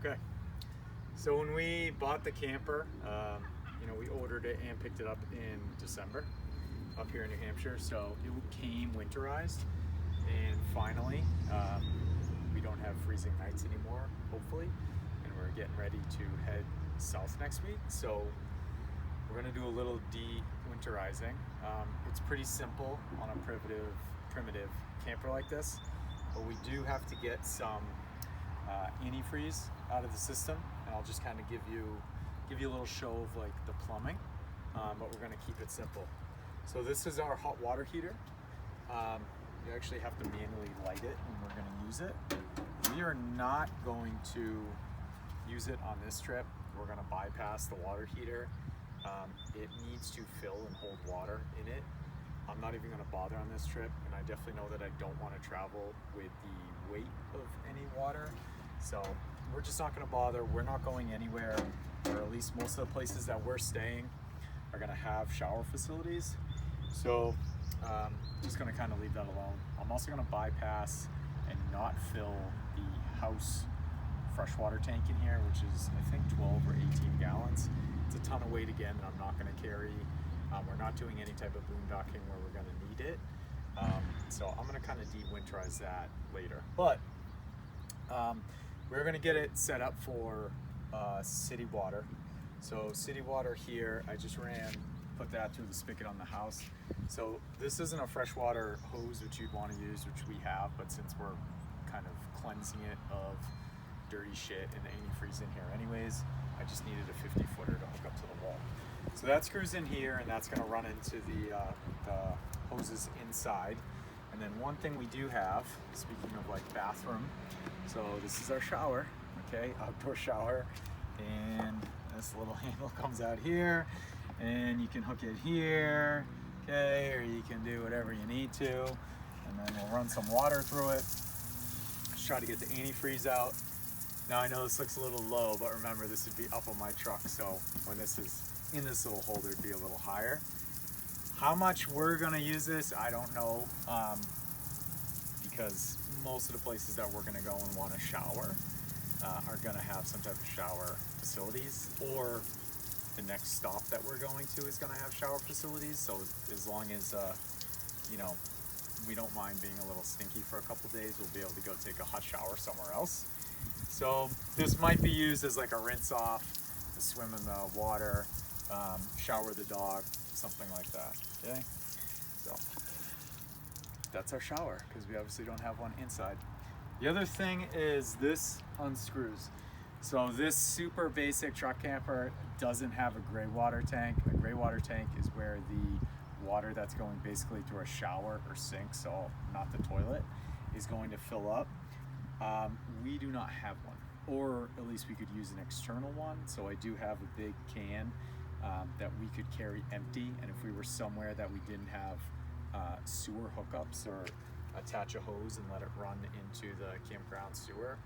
Okay. So when we bought the camper, we ordered it and picked it up in December up here in New Hampshire. So it came winterized, and finally, we don't have freezing nights anymore, hopefully, and we're getting ready to head south next week. So we're gonna do a little de-winterizing. It's pretty simple on a primitive camper like this, but we do have to get some antifreeze out of the system, and I'll just kind of give you a little show of like the plumbing, but we're going to keep it simple. So this is our hot water heater. You actually have to manually light it when we're going to use it. We are not going to use it on this trip. We're going to bypass the water heater. It needs to fill and hold water in it. I'm not even going to bother on this trip, and I definitely know that I don't want to travel with the weight of any water. So we're just not going to bother. We're not going anywhere, or at least most of the places that we're staying are going to have shower facilities. So just going to kind of leave that alone. I'm also going to bypass and not fill the house freshwater tank in here, which is I think 12 or 18 gallons. It's a ton of weight again that I'm not going to carry. We're not doing any type of boondocking where we're going to need it. So I'm going to kind of de-winterize that later. But we're going to get it set up for city water. So city water here, I just put that through the spigot on the house. So this isn't a freshwater hose which you'd want to use, which we have, but since we're kind of cleansing it of dirty shit and the antifreeze in here anyways, I just needed a 50 footer to hook up to the wall. So that screws in here, and that's going to run into the hoses inside. And then one thing we do have, speaking of like bathroom, so this is our shower, okay, outdoor shower, and this little handle comes out here, and you can hook it here, okay, or you can do whatever you need to, and then we'll run some water through it. Let's try to get the antifreeze out. Now I know this looks a little low, but remember this would be up on my truck, so when this is in this little holder, it'd be a little higher. How much we're gonna use this, I don't know, because most of the places that we're gonna go and want to shower are gonna have some type of shower facilities, or the next stop that we're going to is gonna have shower facilities. So as long as we don't mind being a little stinky for a couple days, we'll be able to go take a hot shower somewhere else. So this might be used as like a rinse off, to swim in the water, shower the dog, something like that, okay? So that's our shower, because we obviously don't have one inside. The other thing is this unscrews. So this super basic truck camper doesn't have a gray water tank. A gray water tank is where the water that's going basically through a shower or sink, so not the toilet, is going to fill up. We do not have one, or at least we could use an external one. So I do have a big can that we could carry empty, and if we were somewhere that we didn't have sewer hookups, or attach a hose and let it run into the campground sewer,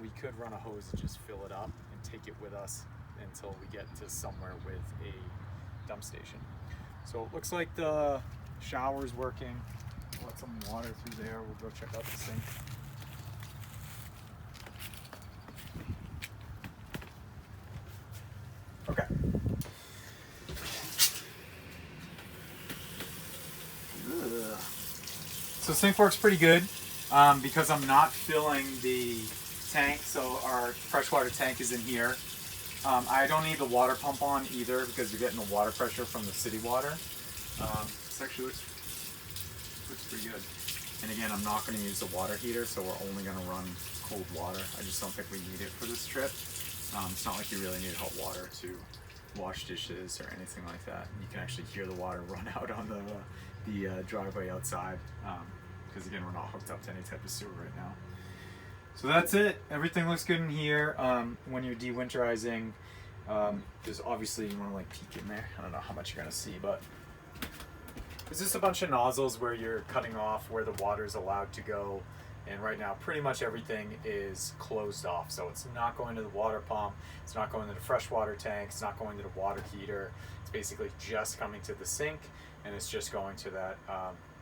we could run a hose and just fill it up and take it with us until we get to somewhere with a dump station. So it looks like the shower's working. Let some water through there. We'll go check out the sink. Okay. Ugh. So sink works pretty good because I'm not filling the tank. So our freshwater tank is in here. I don't need the water pump on either, because you're getting the water pressure from the city water. This actually looks pretty good. And again, I'm not going to use the water heater, so we're only going to run cold water. I just don't think we need it for this trip. It's not like you really need hot water to wash dishes or anything like that. You can actually hear the water run out on the driveway outside, because again, we're not hooked up to any type of sewer right now. So that's it. Everything looks good in here. When you're de-winterizing, there's obviously, you want to like peek in there. I don't know how much you're gonna see, but there's just a bunch of nozzles where you're cutting off where the water is allowed to go. And right now, pretty much everything is closed off. So it's not going to the water pump. It's not going to the freshwater tank. It's not going to the water heater. It's basically just coming to the sink, and it's just going to that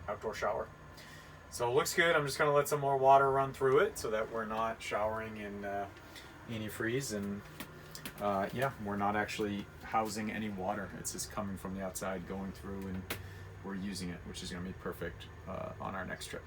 outdoor shower. So it looks good. I'm just going to let some more water run through it so that we're not showering in antifreeze, and yeah, we're not actually housing any water. It's just coming from the outside, going through, and we're using it, which is going to be perfect on our next trip.